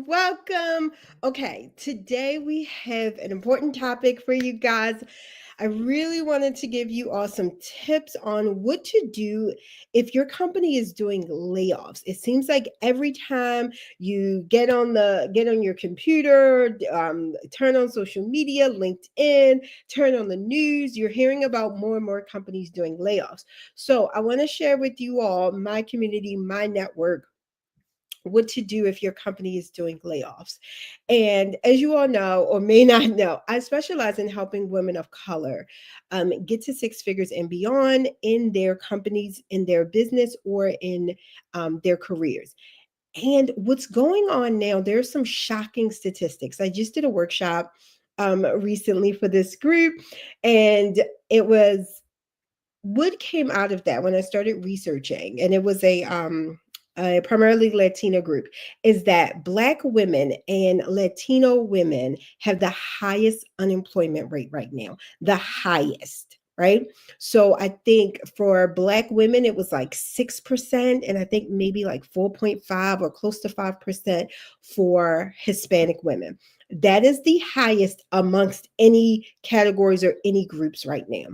Welcome. Okay, today we have an important topic for you guys. I really wanted to give you all some tips on what to do if your company is doing layoffs. It seems like every time you get on your computer, turn on social media, LinkedIn, turn on the news, you're hearing about more and more companies doing layoffs. So I want to share with you all my community, my network, what to do if your company is doing layoffs. And as you all know, or may not know, I specialize in helping women of color get to six figures and beyond in their companies, in their business, or in their careers. And what's going on now, there's some shocking statistics. I just did a workshop recently for this group, and it was what came out of that when I started researching, and it was a primarily Latino group, is that Black women and Latino women have the highest unemployment rate right now, the highest. Right. So I think for Black women, it was like 6%, and I think maybe like 4.5 or close to 5% for Hispanic women. That is the highest amongst any categories or any groups right now.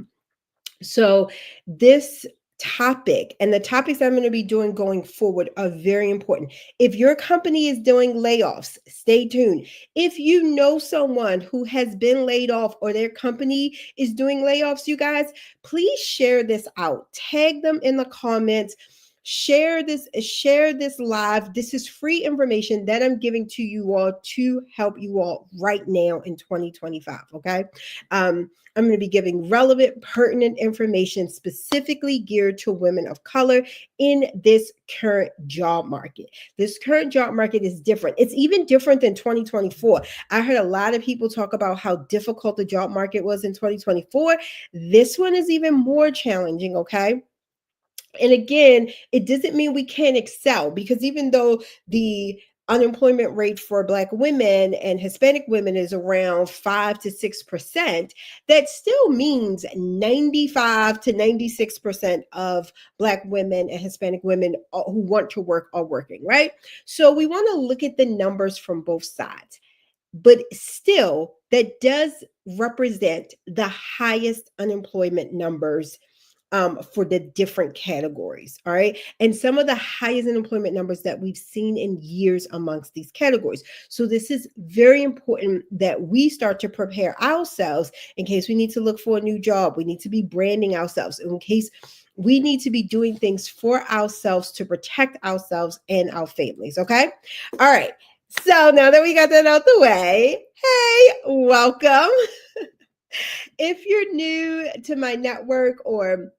So, this topic and the topics I'm going to be doing going forward are very important. If your company is doing layoffs, stay tuned. If you know someone who has been laid off or their company is doing layoffs, you guys, please share this out. Tag them in the comments. Share this live. This is free information that I'm giving to you all to help you all right now in 2025. Okay. I'm going to be giving relevant, pertinent information specifically geared to women of color in this current job market. This current job market is different. It's even different than 2024. I heard a lot of people talk about how difficult the job market was in 2024. This one is even more challenging, okay? And again, it doesn't mean we can't excel, because even though the unemployment rate for Black women and Hispanic women is around 5 to 6%, that still means 95 to 96% of Black women and Hispanic women who want to work are working, right? So we want to look at the numbers from both sides. But still, that does represent the highest unemployment numbers for the different categories. All right. And some of the highest unemployment numbers that we've seen in years amongst these categories. So this is very important that we start to prepare ourselves in case we need to look for a new job. We need to be branding ourselves in case we need to be doing things for ourselves to protect ourselves and our families. Okay. All right. So now that we got that out the way, hey, welcome. If you're new to my network or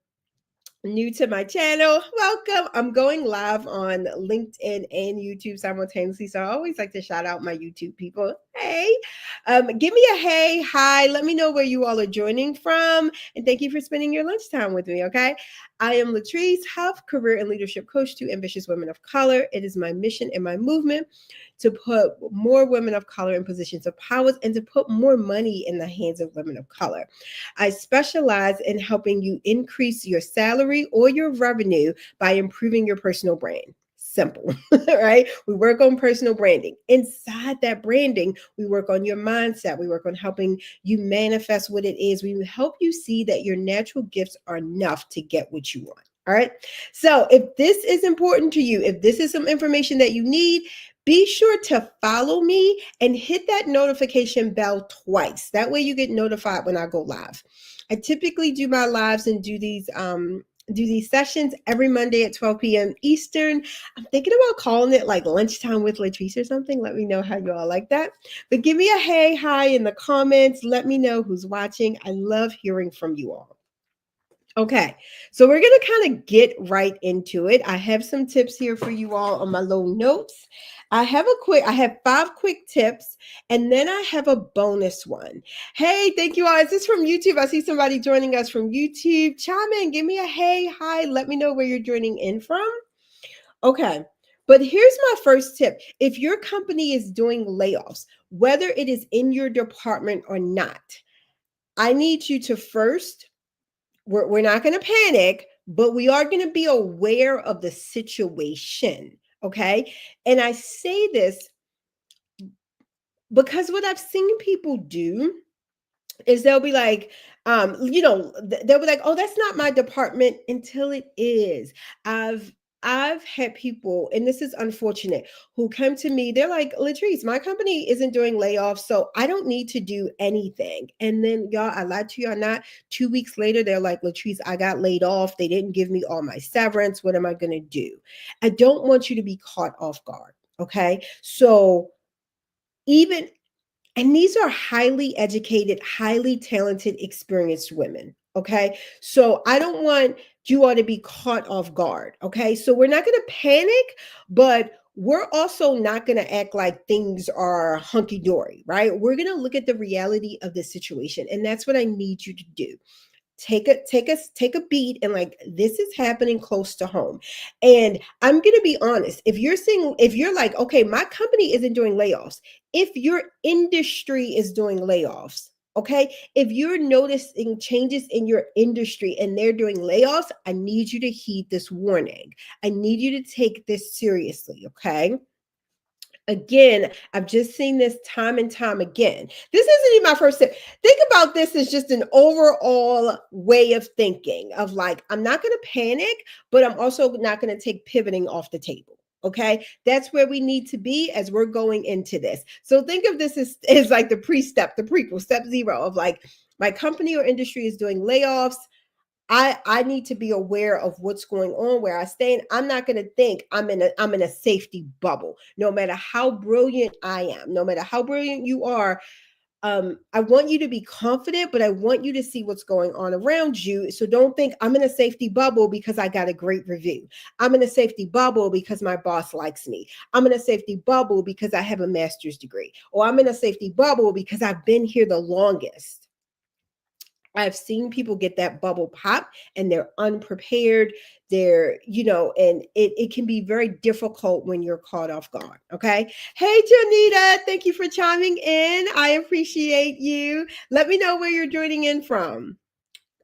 new to my channel, welcome. I'm going live on LinkedIn and YouTube simultaneously, so I always like to shout out my YouTube people. Hey, give me a hey, hi. Let me know where you all are joining from, and thank you for spending your lunchtime with me. Okay, I am Latrice, health, career, and leadership coach to ambitious women of color. It is my mission and my movement to put more women of color in positions of power and to put more money in the hands of women of color. I specialize in helping you increase your salary or your revenue by improving your personal brand. Simple, right? We work on personal branding. Inside that branding, we work on your mindset. We work on helping you manifest what it is. We help you see that your natural gifts are enough to get what you want. All right. So if this is important to you, if this is some information that you need, be sure to follow me and hit that notification bell twice. That way you get notified when I go live. I typically do my lives and do these sessions every Monday at 12 p.m. Eastern. I'm thinking about calling it like lunchtime with Latrice or something. Let me know how you all like that. But give me a hey, hi in the comments. Let me know who's watching. I love hearing from you all. Okay, so we're going to kind of get right into it. I have some tips here for you all on my little notes. I have 5 quick tips, and then I have a bonus one. Hey, thank you all. Is this from YouTube? I see somebody joining us from YouTube. Chime in, give me a hey, hi. Let me know where you're joining in from. Okay. But here's my first tip. If your company is doing layoffs, whether it is in your department or not, I need you to first, we're not going to panic, but we are going to be aware of the situation. Okay. And I say this because what I've seen people do is they'll be like, they'll be like, oh, that's not my department until it is. I've had people, and this is unfortunate, who come to me, they're like, Latrice, my company isn't doing layoffs, so I don't need to do anything. And then y'all, I lied to you or not, 2 weeks later, they're like, Latrice, I got laid off. They didn't give me all my severance. What am I gonna do? I don't want you to be caught off guard. Okay. So even and these are highly educated, highly talented, experienced women. Okay. So I don't want you all to be caught off guard. Okay. So we're not going to panic, but we're also not going to act like things are hunky dory, right? We're going to look at the reality of the situation. And that's what I need you to do. Take a beat and like, this is happening close to home. And I'm going to be honest, if you're like, okay, my company isn't doing layoffs, if your industry is doing layoffs, okay, if you're noticing changes in your industry and they're doing layoffs, I need you to heed this warning. I need you to take this seriously. Okay. Again, I've just seen this time and time again. This isn't even my first tip. Think about this as just an overall way of thinking of like, I'm not going to panic, but I'm also not going to take pivoting off the table. Okay. That's where we need to be as we're going into this. So think of this as like the pre-step, the prequel, step zero of like, my company or industry is doing layoffs. I need to be aware of what's going on where I stand. I'm not going to think I'm in a safety bubble. No matter how brilliant I am, no matter how brilliant you are, I want you to be confident, but I want you to see what's going on around you. So don't think I'm in a safety bubble because I got a great review. I'm in a safety bubble because my boss likes me. I'm in a safety bubble because I have a master's degree, or I'm in a safety bubble because I've been here the longest. I've seen people get that bubble pop and they're unprepared. And it can be very difficult when you're caught off guard. Okay. Hey, Janita, thank you for chiming in. I appreciate you. Let me know where you're joining in from.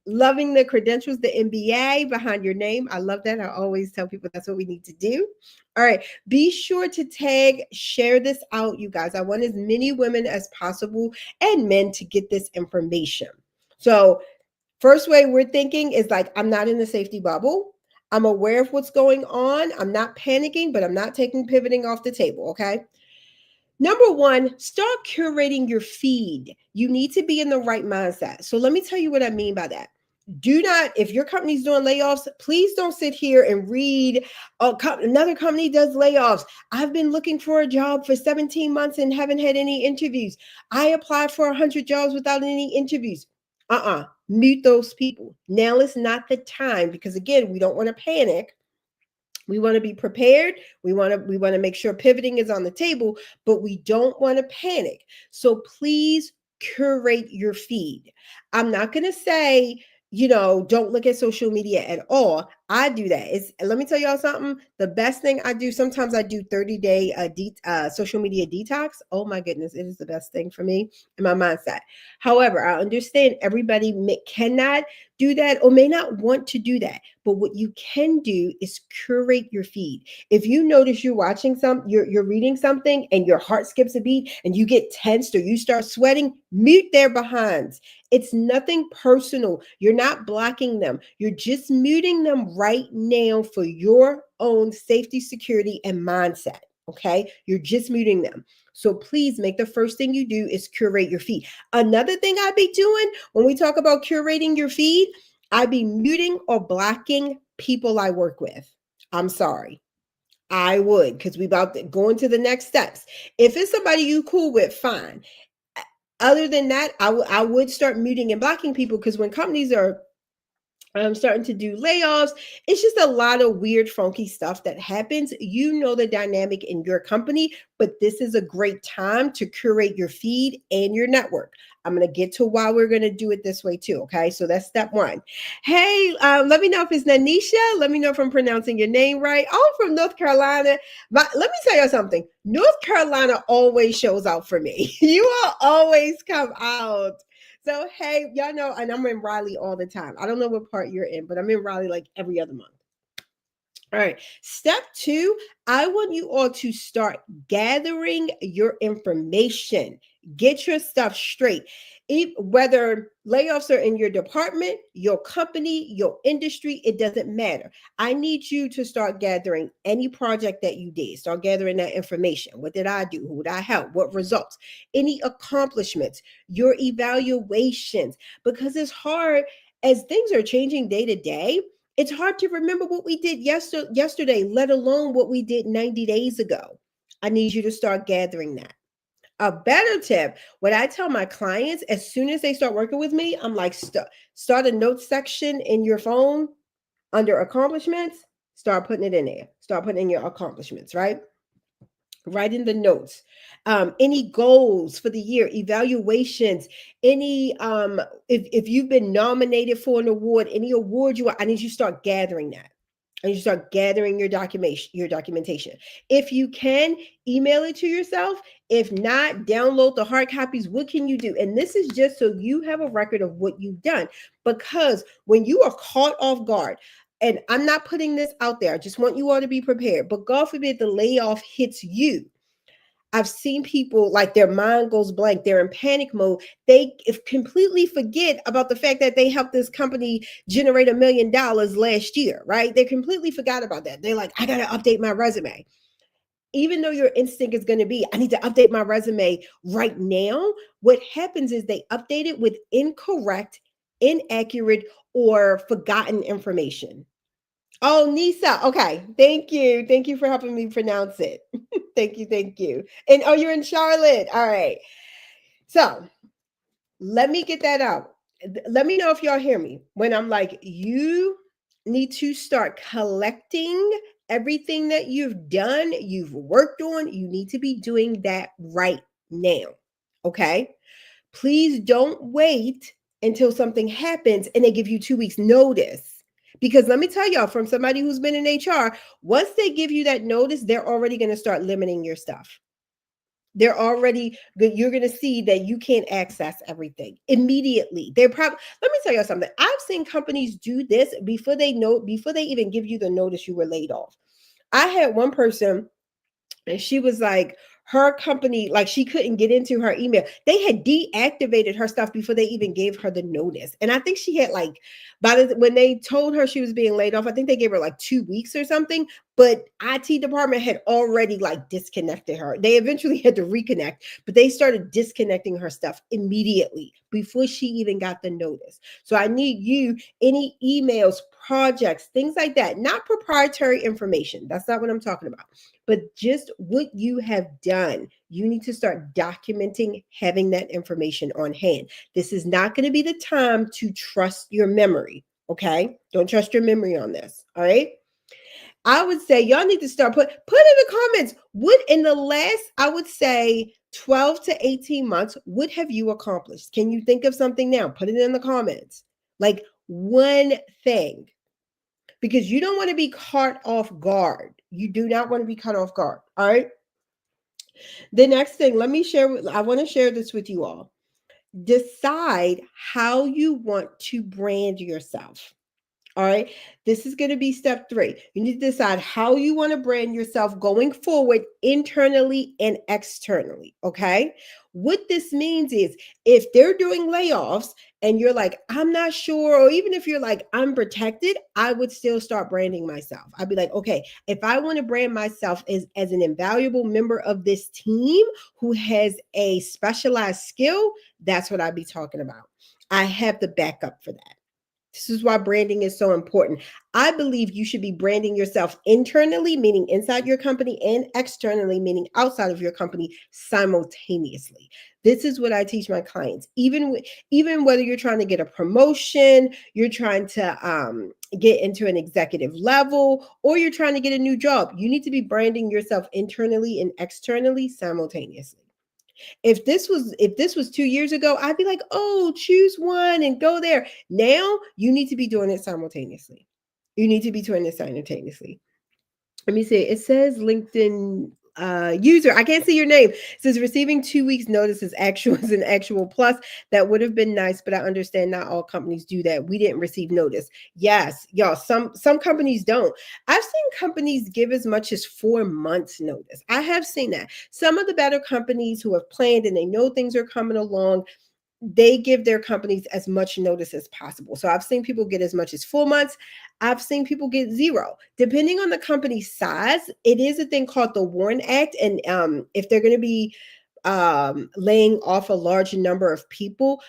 Loving the credentials, the MBA behind your name. I love that. I always tell people that's what we need to do. All right. Be sure to share this out, you guys. I want as many women as possible and men to get this information. So, first way we're thinking is like, I'm not in the safety bubble. I'm aware of what's going on. I'm not panicking, but I'm not taking pivoting off the table. Okay. Number one, start curating your feed. You need to be in the right mindset. So let me tell you what I mean by that. Do not, if your company's doing layoffs, please don't sit here and read, oh, another company does layoffs. I've been looking for a job for 17 months and haven't had any interviews. I applied for 100 jobs without any interviews. Mute those people. Now is not the time because, again, we don't want to panic. We want to be prepared. We want to make sure pivoting is on the table, but we don't want to panic. So please curate your feed. I'm not going to say, don't look at social media at all. I do that. Let me tell y'all something. The best thing I do, sometimes I do 30-day social media detox. Oh my goodness, it is the best thing for me and my mindset. However, I understand everybody cannot do that or may not want to do that. But what you can do is curate your feed. If you notice you're reading something and your heart skips a beat and you get tensed or you start sweating, mute their behinds. It's nothing personal. You're not blocking them. You're just muting them right now for your own safety, security, and mindset. Okay. You're just muting them. So please make the first thing you do is curate your feed. Another thing I'd be doing when we talk about curating your feed, I'd be muting or blocking people I work with. I'm sorry. I would, because we about to go into the next steps. If it's somebody you cool with, fine. Other than that, I would start muting and blocking people because when companies are starting to do layoffs, it's just a lot of weird, funky stuff that happens. You know the dynamic in your company, but this is a great time to curate your feed and your network. I'm going to get to why we're going to do it this way too. Okay. So that's step one. Hey, let me know if it's Nanisha. Let me know if I'm pronouncing your name right. Oh, I'm from North Carolina. But let me tell you something. North Carolina always shows out for me. You will always come out. So, hey, y'all know, and I'm in Raleigh all the time. I don't know what part you're in, but I'm in Raleigh like every other month. All right. Step two, I want you all to start gathering your information. Get your stuff straight. Whether layoffs are in your department, your company, your industry, it doesn't matter. I need you to start gathering any project that you did. Start gathering that information. What did I do? Who did I help? What results? Any accomplishments? Your evaluations. Because it's hard as things are changing day to day. It's hard to remember what we did yesterday, let alone what we did 90 days ago. I need you to start gathering that. A better tip, what I tell my clients as soon as they start working with me, I'm like, start a note section in your phone under accomplishments, start putting it in there. Start putting in your accomplishments, right? Write in the notes. Any goals for the year, evaluations, any if you've been nominated for an award, any award you want, I need you to start gathering that. And you start gathering your documentation. If you can, email it to yourself. If not, download the hard copies. What can you do? And this is just so you have a record of what you've done. Because when you are caught off guard, and I'm not putting this out there, I just want you all to be prepared. But God forbid the layoff hits you. I've seen people like their mind goes blank. They're in panic mode. They completely forget about the fact that they helped this company generate $1 million last year, right? They completely forgot about that. They're like, I got to update my resume. Even though your instinct is going to be, I need to update my resume right now. What happens is they update it with incorrect, inaccurate, or forgotten information. Oh, Nisa. Okay. Thank you. Thank you for helping me pronounce it. Thank you. Thank you. And oh, you're in Charlotte. All right. So let me get that out. Let me know if y'all hear me when I'm like, you need to start collecting everything that you've done, you've worked on. You need to be doing that right now. Okay. Please don't wait until something happens and they give you 2 weeks notice. Because let me tell y'all, from somebody who's been in HR, once they give you that notice, they're already going to start limiting your stuff. They're already good. You're going to see that you can't access everything immediately. They're probably, let me tell you something. I've seen companies do this before they even give you the notice you were laid off. I had one person and she was like, her company, like she couldn't get into her email. They had deactivated her stuff before they even gave her the notice. And I think she had like, when they told her she was being laid off, I think they gave her like 2 weeks or something. But IT department had already like disconnected her. They eventually had to reconnect, but they started disconnecting her stuff immediately before she even got the notice. So I need you, any emails, projects, things like that, not proprietary information. That's not what I'm talking about, but just what you have done. You need to start documenting, having that information on hand. This is not going to be the time to trust your memory. Okay. Don't trust your memory on this. All right. I would say y'all need to start put in the comments what in the last, I would say 12 to 18 months, what have you accomplished? Can you think of something now? Put it in the comments. Like one thing, because you don't want to be caught off guard. You do not want to be caught off guard. All right. The next thing, I want to share this with you all. Decide how you want to brand yourself. All right. This is going to be step 3. You need to decide how you want to brand yourself going forward, internally and externally. Okay. What this means is if they're doing layoffs and you're like, I'm not sure, or even if you're like, I'm protected, I would still start branding myself. I'd be like, okay, if I want to brand myself as an invaluable member of this team who has a specialized skill, that's what I'd be talking about. I have the backup for that. This is why branding is so important. I believe you should be branding yourself internally, meaning inside your company, and externally, meaning outside of your company, simultaneously. This is what I teach my clients. Even whether you're trying to get a promotion, you're trying to get into an executive level, or you're trying to get a new job, you need to be branding yourself internally and externally simultaneously. If this was 2 years ago, I'd be like, oh, choose one and go there. Now you need to be doing it simultaneously. You need to be doing it simultaneously. Let me see. It says LinkedIn. User, I can't see your name. Says receiving 2 weeks notice is actual is an actual plus. That would have been nice, but I understand not all companies do that. We didn't receive notice. Yes, y'all. Some companies don't. I've seen companies give as much as 4 months notice. I have seen that. Some of the better companies who have planned and they know things are coming along, they give their companies as much notice as possible. So I've seen people get as much as 4 months. I've seen people get zero. Depending on the company's size, it is a thing called the Warren Act. And if they're going to be laying off a large number of people,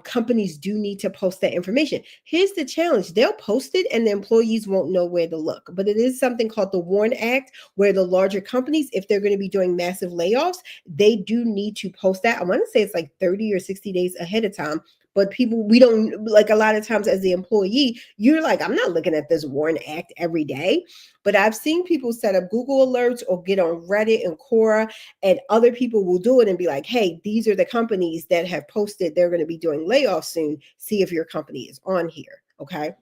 companies do need to post that information. Here's the challenge: they'll post it and the employees won't know where to look. But it is something called the Warren Act, where the larger companies, if they're going to be doing massive layoffs, they do need to post that. I want to say it's like 30 or 60 days ahead of time. But people, we don't like, a lot of times as the employee, you're like, I'm not looking at this Warren Act every day. But I've seen people set up Google alerts or get on Reddit and Quora, and other people will do it and be like, hey, these are the companies that have posted they're going to be doing layoffs soon. See if your company is on here. Okay.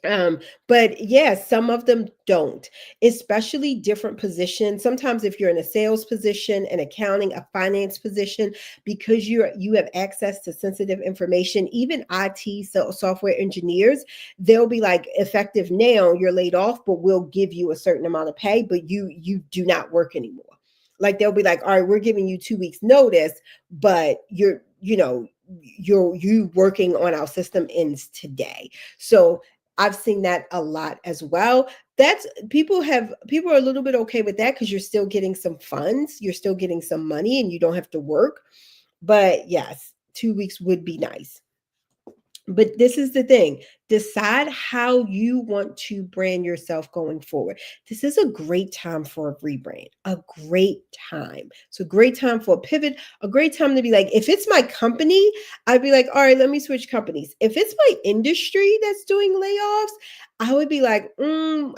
Um, but yeah, some of them don't, especially different positions. Sometimes if you're in a sales position, an accounting, a finance position, because you have access to sensitive information, even IT, so software engineers, they'll be like, effective now, you're laid off, but we'll give you a certain amount of pay, but you do not work anymore. Like they'll be like, all right, we're giving you 2 weeks notice, but you working on our system ends today. So I've seen that a lot as well. That's people are a little bit okay with that because you're still getting some funds, you're still getting some money, and you don't have to work. But yes, 2 weeks would be nice. But this is the thing: decide how you want to brand yourself going forward. This is a great time for a rebrand, a great time. So, great time for a pivot, a great time to be like, if it's my company, I'd be like, all right, let me switch companies. If it's my industry that's doing layoffs, I would be like,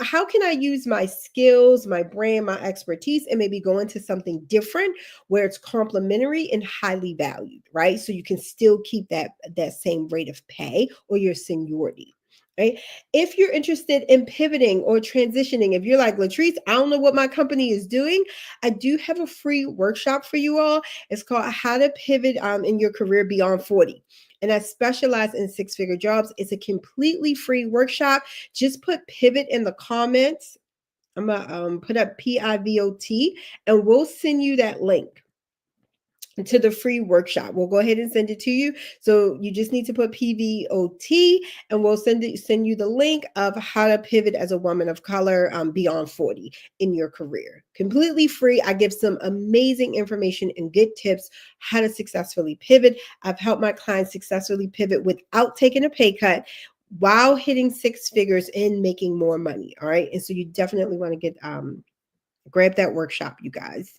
how can I use my skills, my brand, my expertise, and maybe go into something different where it's complementary and highly valued, right? So you can still keep that same rate of pay or your seniority. Right. If you're interested in pivoting or transitioning, if you're like, Latrice, I don't know what my company is doing, I do have a free workshop for you all. It's called How to Pivot in Your Career Beyond 40. And I specialize in six-figure jobs. It's a completely free workshop. Just put pivot in the comments. I'm gonna put up PIVOT, and we'll send you that link to the free workshop. We'll go ahead and send it to you. So you just need to put PVOT, and we'll send you the link of how to pivot as a woman of color beyond 40 in your career. Completely free. I give some amazing information and good tips how to successfully pivot. I've helped my clients successfully pivot without taking a pay cut, while hitting six figures and making more money. All right. And so you definitely want to get grab that workshop, you guys.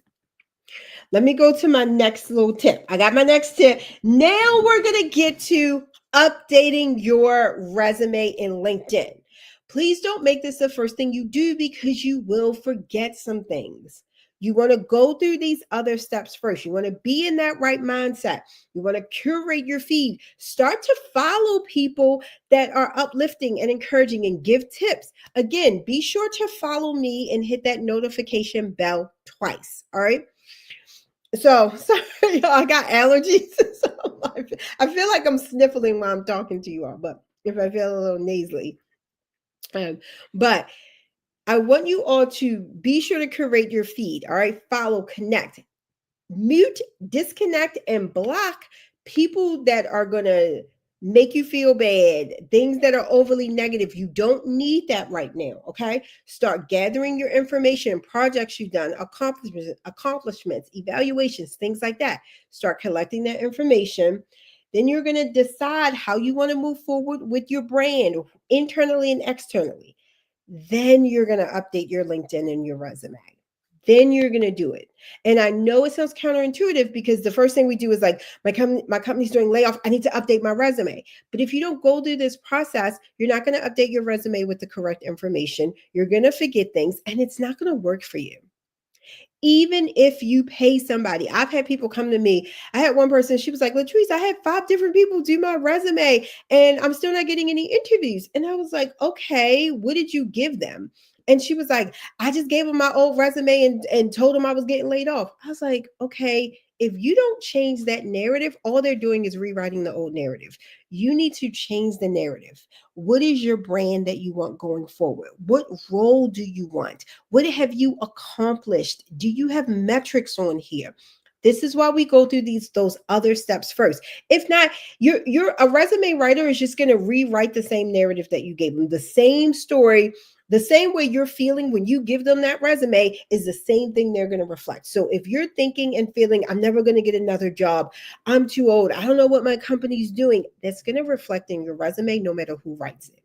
Let me go to my next little tip. I got my next tip. Now we're going to get to updating your resume in LinkedIn. Please don't make this the first thing you do because you will forget some things. You want to go through these other steps first. You want to be in that right mindset. You want to curate your feed. Start to follow people that are uplifting and encouraging and give tips. Again, be sure to follow me and hit that notification bell twice. All right. So sorry, I got allergies. So I feel like I'm sniffling while I'm talking to you all, but if I feel a little nasally. Um, but I want you all to be sure to curate your feed. All right. Follow, connect, mute, disconnect, and block people that are going to make you feel bad, things that are overly negative. You don't need that right now. Okay. Start gathering your information, projects you've done, accomplishments, evaluations, things like that. Start collecting that information. Then you're going to decide how you want to move forward with your brand internally and externally. Then you're going to update your LinkedIn and your resume. Then you're going to do it. And I know it sounds counterintuitive because the first thing we do is like, my company's doing layoff. I need to update my resume. But if you don't go through this process, you're not going to update your resume with the correct information. You're going to forget things and it's not going to work for you. Even if you pay somebody, I've had people come to me. I had one person, she was like, Latrice, I had 5 different people do my resume and I'm still not getting any interviews. And I was like, okay, what did you give them? And she was like, I just gave him my old resume and told him I was getting laid off. I was like, okay, if you don't change that narrative, all they're doing is rewriting the old narrative. You need to change the narrative. What is your brand that you want going forward? What role do you want? What have you accomplished? Do you have metrics on here? This is why we go through those other steps first. If not, you're a resume writer is just going to rewrite the same narrative that you gave them, the same story, the same way you're feeling when you give them that resume is the same thing they're going to reflect. So if you're thinking and feeling, I'm never going to get another job, I'm too old, I don't know what my company's doing, that's going to reflect in your resume no matter who writes it.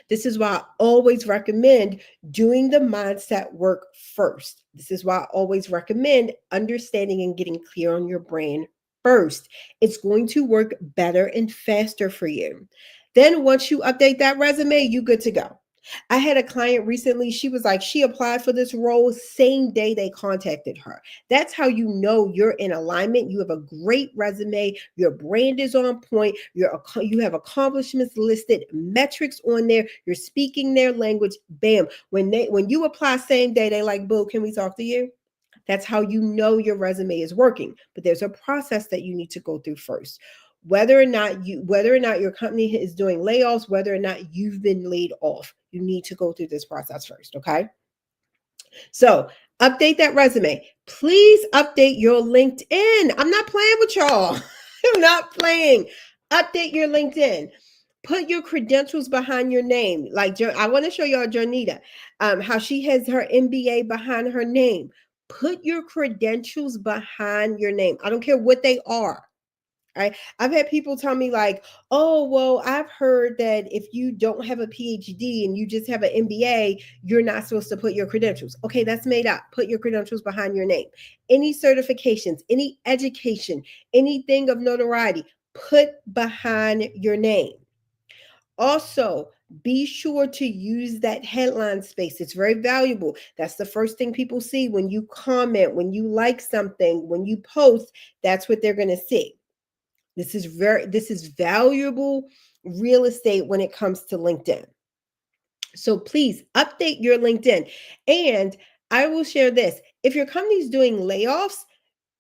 This is why I always recommend doing the mindset work first. This is why I always recommend understanding and getting clear on your brand first. It's going to work better and faster for you. Then once you update that resume, you good to go. I had a client recently, she was like, she applied for this role same day they contacted her. That's how you know you're in alignment. You have a great resume, your brand is on point, you have accomplishments listed, metrics on there, you're speaking their language. Bam. When you apply same day, they like, boo, can we talk to you? That's how you know your resume is working. But there's a process that you need to go through first. Whether or not your company is doing layoffs, whether or not you've been laid off, you need to go through this process first, okay? So, update that resume. Please update your LinkedIn. I'm not playing with y'all. I'm not playing. Update your LinkedIn. Put your credentials behind your name. Like I want to show y'all Jonita, how she has her MBA behind her name. Put your credentials behind your name. I don't care what they are. Right? I've had people tell me like, "Oh, well, I've heard that if you don't have a PhD and you just have an MBA, you're not supposed to put your credentials." Okay, that's made up. Put your credentials behind your name. Any certifications, any education, anything of notoriety, put behind your name. Also, be sure to use that headline space. It's very valuable. That's the first thing people see when you comment, when you like something, when you post, that's what they're going to see. This is valuable real estate when it comes to LinkedIn. So please update your LinkedIn. And I will share this. If your company's doing layoffs,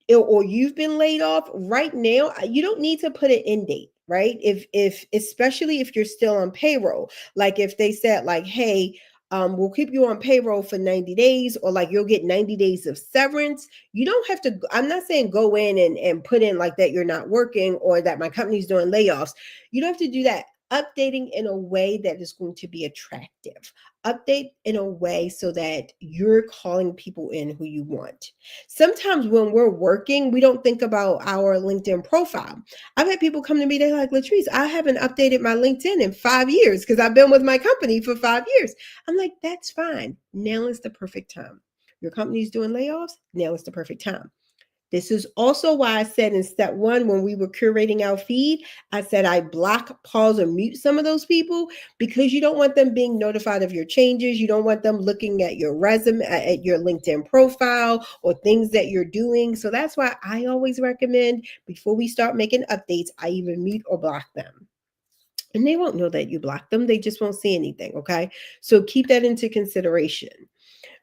or you've been laid off right now, you don't need to put an end date, right? If especially if you're still on payroll, like if they said like, hey, we'll keep you on payroll for 90 days, or like you'll get 90 days of severance. You don't have to, I'm not saying go in and put in like that you're not working or that my company's doing layoffs. You don't have to do that. Updating in a way that is going to be attractive. Update in a way so that you're calling people in who you want. Sometimes when we're working, we don't think about our LinkedIn profile. I've had people come to me, they're like, Latrice, I haven't updated my LinkedIn in 5 years because I've been with my company for 5 years. I'm like, that's fine. Now is the perfect time. Your company's doing layoffs, now is the perfect time. This is also why I said in step one, when we were curating our feed, I said I block, pause, or mute some of those people because you don't want them being notified of your changes. You don't want them looking at your resume, at your LinkedIn profile, or things that you're doing. So that's why I always recommend before we start making updates, I either mute or block them. And they won't know that you blocked them. They just won't see anything. Okay. So keep that into consideration.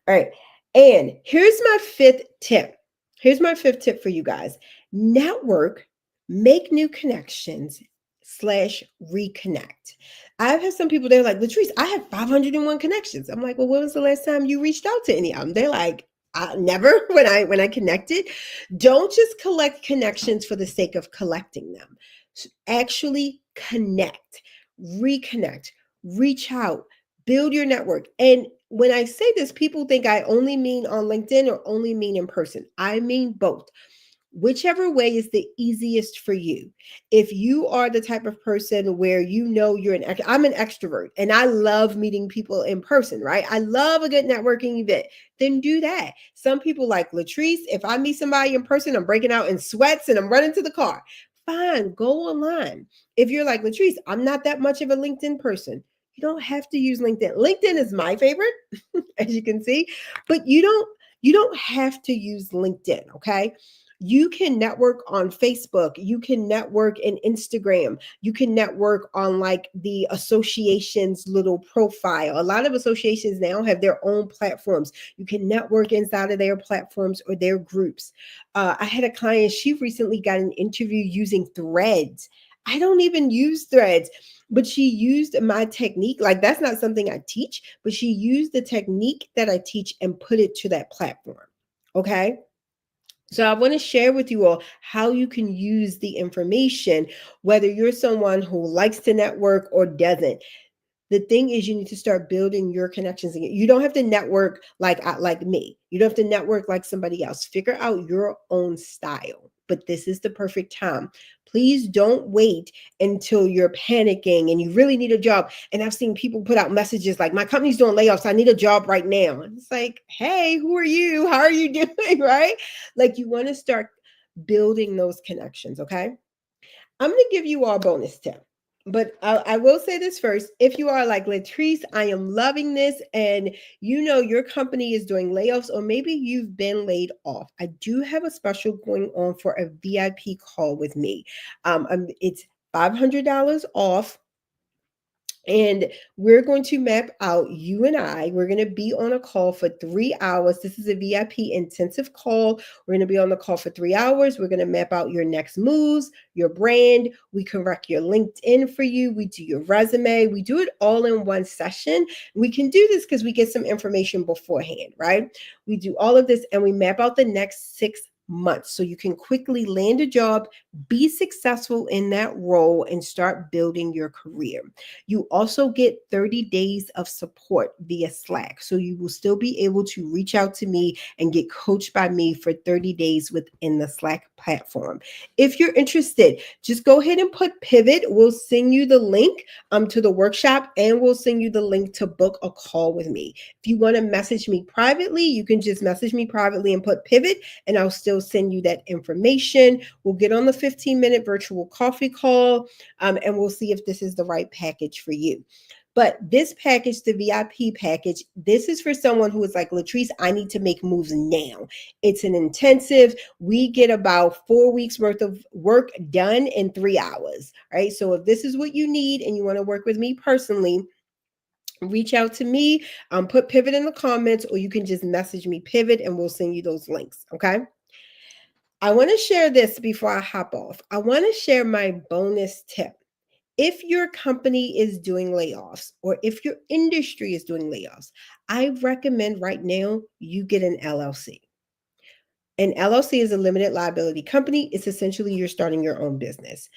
All right. And here's my fifth tip. Here's my fifth tip for you guys. Network, make new connections / reconnect. I've had some people, they're like, Latrice, I have 501 connections. I'm like, well, when was the last time you reached out to any of them? They're like, never when I connected. Don't just collect connections for the sake of collecting them. Actually connect, reconnect, reach out, build your network. And when I say this, people think I only mean on LinkedIn or only mean in person. I mean both. Whichever way is the easiest for you. If you are the type of person where you know I'm an extrovert and I love meeting people in person, right? I love a good networking event. Then do that. Some people like Latrice, if I meet somebody in person, I'm breaking out in sweats and I'm running to the car. Fine, go online. If you're like Latrice, I'm not that much of a LinkedIn person. You don't have to use LinkedIn. LinkedIn is my favorite, as you can see, but you don't have to use LinkedIn, okay? You can network on Facebook, you can network in Instagram, you can network on like the association's little profile. A lot of associations now have their own platforms. You can network inside of their platforms or their groups. I had a client, she recently got an interview using Threads. I don't even use Threads, but she used my technique. Like, that's not something I teach, but she used the technique that I teach and put it to that platform. Okay. So I want to share with you all how you can use the information, whether you're someone who likes to network or doesn't. The thing is, you need to start building your connections again. You don't have to network like me. You don't have to network like somebody else. Figure out your own style. But this is the perfect time. Please don't wait until you're panicking and you really need a job. And I've seen people put out messages like, my company's doing layoffs, I need a job right now. And it's like, hey, who are you? How are you doing? Right? Like, you want to start building those connections. Okay. I'm going to give you all a bonus tip. But I will say this first. If you are like, Latrice, I am loving this, and you know your company is doing layoffs, or maybe you've been laid off, I do have a special going on for a VIP call with me. It's $500 off, and we're going to map out, you and I, we're going to be on a call for 3 hours. This is a VIP intensive call. We're going to be on the call for 3 hours. We're going to map out your next moves, your brand. We correct your LinkedIn for you. We do your resume. We do it all in one session. We can do this because we get some information beforehand, right? We do all of this and we map out the next 6 months so you can quickly land a job, be successful in that role, and start building your career. You also get 30 days of support via Slack. So you will still be able to reach out to me and get coached by me for 30 days within the Slack platform. If you're interested, just go ahead and put pivot. We'll send you the link to the workshop, and we'll send you the link to book a call with me. If you want to message me privately, you can just message me privately and put pivot, and I'll still send you that information. We'll get on the 15-minute virtual coffee call, and we'll see if this is the right package for you. But this package, the VIP package, this is for someone who is like, Latrice, I need to make moves now. It's an intensive. We get about 4 weeks worth of work done in 3 hours. Right. So if this is what you need and you want to work with me personally, reach out to me, put pivot in the comments, or you can just message me pivot and we'll send you those links. Okay. I want to share this before I hop off. I want to share my bonus tip. If your company is doing layoffs or if your industry is doing layoffs, I recommend right now you get an LLC. An LLC is a limited liability company. It's essentially you're starting your own business.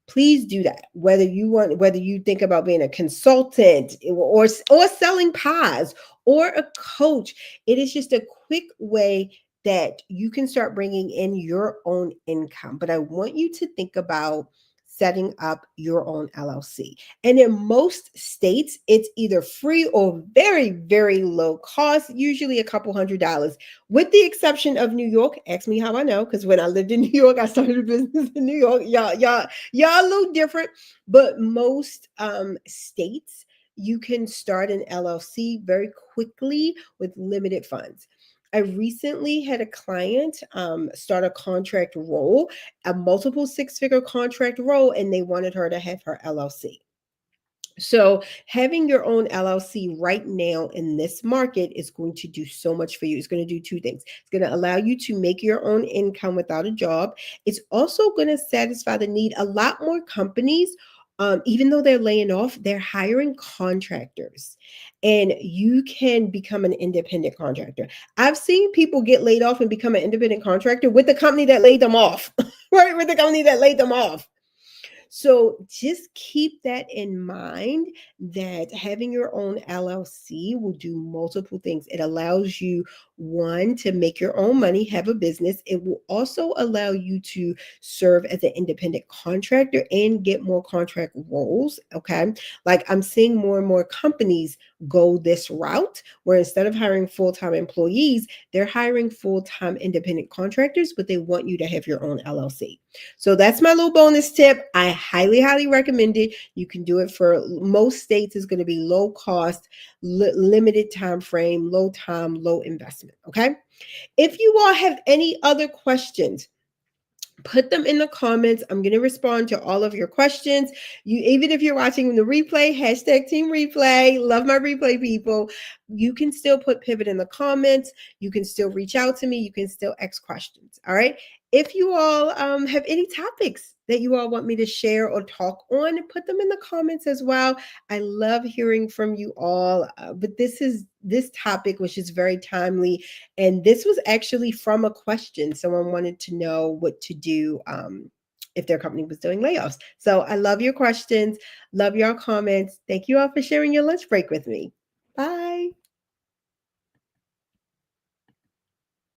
Please do that. Whether you think about being a consultant or selling pies or a coach, it is just a quick way that you can start bringing in your own income. But I want you to think about setting up your own LLC. And in most states, it's either free or very, very low cost, usually a couple $100, with the exception of New York. Ask me how I know, because when I lived in New York, I started a business in New York. Y'all a little different, but most states, you can start an LLC very quickly with limited funds. I recently had a client start a contract role, a multiple six-figure contract role, and they wanted her to have her LLC. So, having your own LLC right now in this market is going to do so much for you. It's going to do two things. It's going to allow you to make your own income without a job. It's also going to satisfy the need. A lot more companies, even though they're laying off, they're hiring contractors, and you can become an independent contractor. I've seen people get laid off and become an independent contractor with the company that laid them off, right? With the company that laid them off. So just keep that in mind, that having your own LLC will do multiple things. It allows you, one, to make your own money, have a business. It will also allow you to serve as an independent contractor and get more contract roles. Okay. Like, I'm seeing more and more companies go this route where instead of hiring full-time employees, they're hiring full-time independent contractors, but they want you to have your own LLC. So that's my little bonus tip. I highly, highly recommend it. You can do it for most states. Is going to be low cost, limited time frame, low time, low investment. Okay. If you all have any other questions, Put them in the comments. I'm going to respond to all of your questions. You, even if you're watching the replay, hashtag team replay, love my replay people. You can still put pivot in the comments. You can still reach out to me. You can still ask questions. All right. If you all have any topics that you all want me to share or talk on, put them in the comments as well. I love hearing from you all. But this topic, which is very timely, and this was actually from a question. Someone wanted to know what to do if their company was doing layoffs. So I love your questions, love your comments. Thank you all for sharing your lunch break with me. Bye.